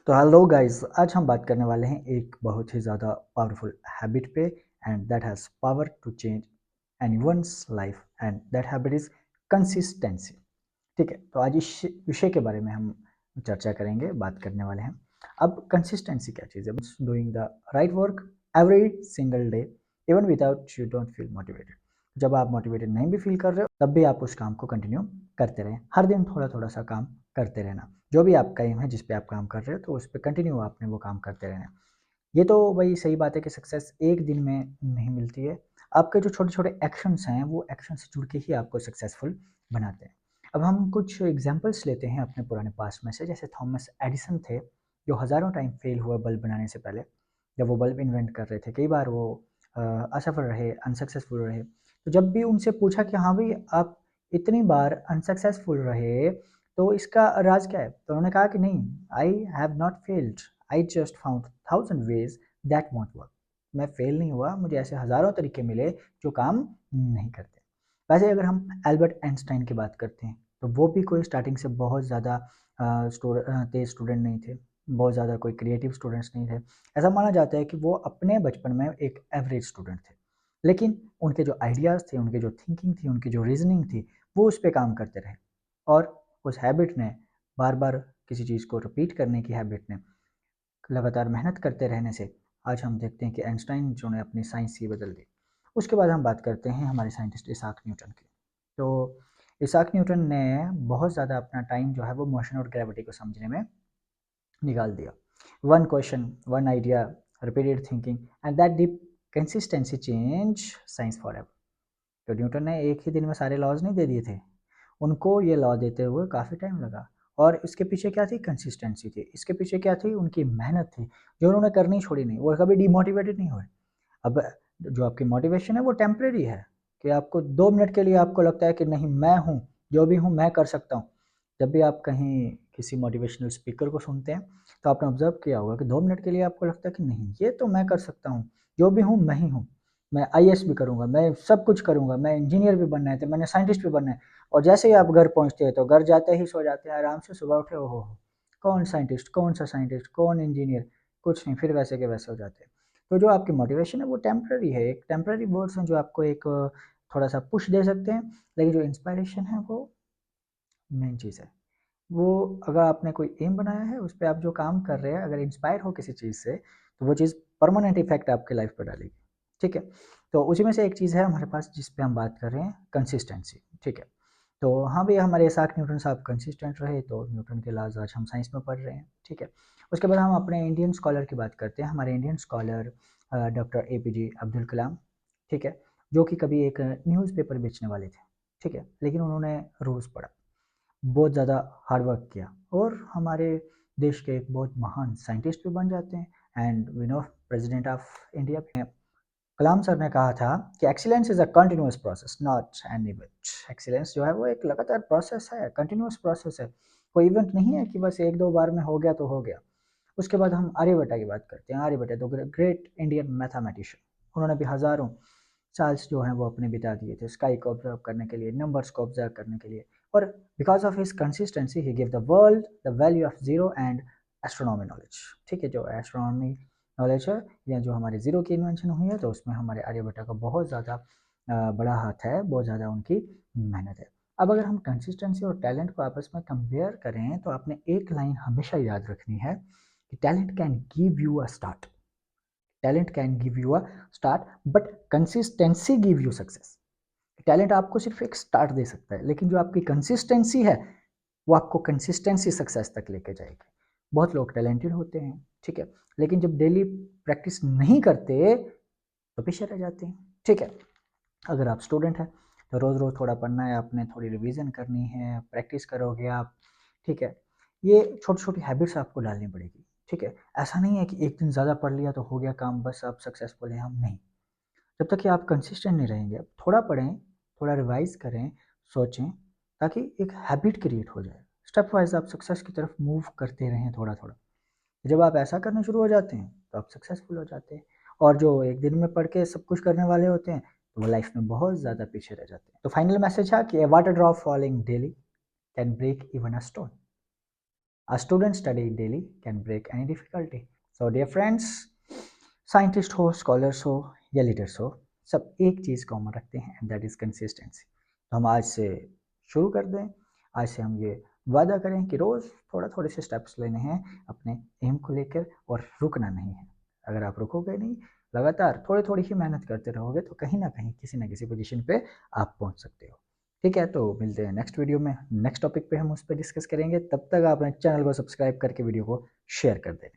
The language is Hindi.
तो हेलो गाइस, आज हम बात करने वाले हैं एक बहुत ही ज़्यादा पावरफुल हैबिट पे and that has power to change anyone's life and that habit is consistency. ठीक है, तो आज इस विषय के बारे में हम चर्चा करेंगे, बात करने वाले हैं। अब कंसिस्टेंसी क्या चीज़ है? Doing the right work every single day even without you don't feel motivated. जब आप मोटिवेटेड नहीं भी फील कर रहे हो तब भी आप उस काम को कंटिन्यू करते रहें। हर दिन थोड़ा थोड़ा सा काम करते रहना। जो भी आपका एम है, जिस पे आप काम कर रहे हो, तो उस पे कंटिन्यू आपने वो काम करते रहना है। ये तो वही सही बात है कि सक्सेस एक दिन में नहीं मिलती है। आपके जो छोटे-छोटे एक्शंस हैं, वो एक्शन से जुड़ के ही आपको सक्सेसफुल बनाते हैं। अब हम कुछ एग्ज़ाम्पल्स लेते हैं अपने पुराने पास्ट में से, जैसे थॉमस एडिसन थे, जो हज़ारों टाइम फेल हुए बल्ब बनाने से पहले। जब वो बल्ब इन्वेंट कर रहे थे, कई बार वो असफल रहे, अनसक्सेसफुल रहे। तो जब भी उनसे पूछा कि हाँ भई, आप इतनी बार अनसक्सेसफुल रहे, तो इसका राज क्या है? तो उन्होंने कहा कि नहीं, I have not failed, I just found thousand ways that won't work. मैं फेल नहीं हुआ, मुझे ऐसे हज़ारों तरीके मिले जो काम नहीं करते। वैसे अगर हम एल्बर्ट आइंस्टाइन की बात करते हैं, तो वो भी कोई स्टार्टिंग से बहुत ज़्यादा तेज़ स्टूडेंट नहीं थे, बहुत ज़्यादा कोई क्रिएटिव स्टूडेंट्स नहीं थे। ऐसा माना जाता है कि वो अपने बचपन में एक एवरेज स्टूडेंट थे। लेकिन उनके जो आइडियाज़ थे, उनकी जो थिंकिंग थी, उनकी जो रीज़निंग थी, वो उस पे काम करते रहे और उस हैबिट ने बार-बार किसी चीज़ को रिपीट करने की हैबिट ने लगातार मेहनत करते रहने से आज हम देखते हैं कि आइंस्टाइन जो ने अपनी साइंस ही बदल दी। उसके बाद हम बात करते हैं हमारे साइंटिस्ट इसाक न्यूटन की। तो इसाक न्यूटन ने बहुत ज़्यादा अपना टाइम जो है वो मोशन और ग्रेविटी को समझने में निकाल दिया। One question, one idea, repeated thinking and that deep consistency change science forever. तो न्यूटन ने एक ही दिन में सारे लॉज नहीं दे दिए थे। उनको ये लॉ देते हुए काफ़ी टाइम लगा और इसके पीछे क्या थी? कंसिस्टेंसी थी। इसके पीछे क्या थी? उनकी मेहनत थी, जो उन्होंने करनी छोड़ी नहीं। वो कभी डिमोटिवेटेड नहीं हुए। अब जो आपकी मोटिवेशन है वो टेम्परेरी है कि आपको 2 मिनट के लिए आपको लगता है कि नहीं, मैं हूँ, जो भी हूँ मैं कर सकता हूँ। जब भी आप कहीं किसी मोटिवेशनल स्पीकर को सुनते हैं, तो आपने ऑब्ज़र्व किया होगा कि 2 मिनट के लिए आपको लगता है कि नहीं, ये तो मैं कर सकता हूँ, जो भी हूँ मैं ही हूँ। मैं आईएएस भी करूँगा, मैं सब कुछ करूँगा, मैं इंजीनियर भी बनना है, तो मैंने साइंटिस्ट भी बनना है। और जैसे ही आप घर पहुँचते हैं, तो घर जाते ही सो जाते हैं आराम से, सुबह उठे, ओहो हो! कौन साइंटिस्ट, कौन-सा साइंटिस्ट, कौन इंजीनियर, कुछ नहीं, फिर वैसे के वैसे हो जाते हैं। तो जो आपकी मोटिवेशन है वो टेम्परेरी है, एक टेम्परेरी वर्ड्स हैं जो आपको एक थोड़ा-सा पुश दे सकते हैं, लेकिन जो इंस्पिरेशन है वो मेन चीज़ है। वो अगर आपने कोई एम बनाया है, उस पे आप जो काम कर रहे हैं, अगर इंस्पायर हो किसी चीज़ से, तो वो चीज़ परमानेंट इफ़ेक्ट आपकी लाइफ़ पे डालेगी, ठीक है? तो उसी में से एक चीज़ है हमारे पास जिस पे हम बात कर रहे हैं, कंसिस्टेंसी, ठीक है? तो हाँ भई, हमारे इसाक न्यूटन साहब कंसिस्टेंट रहे, तो न्यूटन के लॉज़ आज हम साइंस में पढ़ रहे हैं, ठीक है? उसके बाद हम अपने इंडियन स्कॉलर की बात करते हैं। हमारे Indian scholar doctor APJ Abdul Kalam, ठीक है? जो कि कभी एक न्यूज़पेपर बेचने वाले थे, ठीक है? लेकिन उन्होंने रूल्स पढ़ा, बहुत ज़्यादा हार्ड वर्क किया और हमारे देश के एक बहुत महान साइंटिस्ट भी बन जाते हैं and we know president of India. Kalam sir ने कहा था कि excellence is a continuous process not an event. Excellence जो है वो एक लगातार प्रोसेस है, कंटीन्यूअस प्रोसेस है। कोई इवेंट नहीं है कि बस 1-2 बार में हो गया तो हो गया। उसके बाद हम आर्यभट्ट की बात करते हैं। आर्यभट्ट तो ग्रेट इंडियन मैथमेटिशियन। उन्होंने भी हज़ारों साल्स जो हैं वो अपने बिता दिए थे स्काई को ऑब्ज़र्व करने के लिए, नंबर्स को ऑब्ज़र्व करने के लिए और because of his consistency he give the world the value of zero and astronomy knowledge. ठीक है, जो एस्ट्रोनॉमी नॉलेज है या जो हमारे ज़ीरो की इन्वेंशन हुई है, तो उसमें हमारे आर्यभट्ट का बहुत ज़्यादा बड़ा हाथ है, बहुत ज़्यादा उनकी मेहनत है। अब अगर हम कंसिस्टेंसी और टैलेंट को आपस में कंपेयर करें, तो आपने एक लाइन हमेशा याद रखनी है कि talent can give you a start, talent can give you a start but consistency give you success. Talent आपको सिर्फ एक स्टार्ट दे सकता है, लेकिन जो आपकी कंसिस्टेंसी है वो आपको कंसिस्टेंसी सक्सेस तक लेके जाएगी। बहुत लोग टैलेंटेड होते हैं, ठीक है, लेकिन जब डेली प्रैक्टिस नहीं करते तो पीछे रह जाते हैं, ठीक है। अगर आप स्टूडेंट हैं तो रोज़ रोज़ थोड़ा पढ़ना है आपने, थोड़ी रिवीजन करनी है, प्रैक्टिस करोगे आप, ठीक है। ये छोटी छोटी हैबिट्स आपको डालनी पड़ेगी, ठीक है। ऐसा नहीं है कि एक दिन ज़्यादा पढ़ लिया तो हो गया काम, बस आप सक्सेसफुल हैं, हम नहीं। जब तक कि आप कंसिस्टेंट नहीं रहेंगे, थोड़ा पढ़ें, थोड़ा रिवाइज करें, सोचें, ताकि एक हैबिट क्रिएट हो जाए। स्टेप वाइज आप सक्सेस की तरफ मूव करते रहें थोड़ा थोड़ा। जब आप ऐसा करना शुरू हो जाते हैं तो आप सक्सेसफुल हो जाते हैं। और जो एक दिन में पढ़ के सब कुछ करने वाले होते हैं, तो वो लाइफ में बहुत ज़्यादा पीछे रह जाते हैं। तो फाइनल मैसेज है कि a water drop falling daily can break even a stone. A student study daily can break any difficulty. So dear friends, scientist हो, स्कॉलर्स हो या लीडर्स हो, सब एक चीज़ कॉमन रखते हैं एंड दैट इज़ कंसिस्टेंसी। तो हम आज से शुरू कर दें, आज से हम ये वादा करें कि रोज़ थोड़े से स्टेप्स लेने हैं अपने एम को लेकर और रुकना नहीं है। अगर आप रुकोगे नहीं, लगातार थोड़ी ही मेहनत करते रहोगे तो कहीं ना कहीं किसी न किसी पोजीशन पे आप पहुंच सकते हो। ठीक है, तो मिलते हैं नेक्स्ट वीडियो में, नेक्स्ट टॉपिक पे हम उस पर डिस्कस करेंगे। तब तक आप अपने चैनल को सब्सक्राइब करके वीडियो को शेयर कर दें।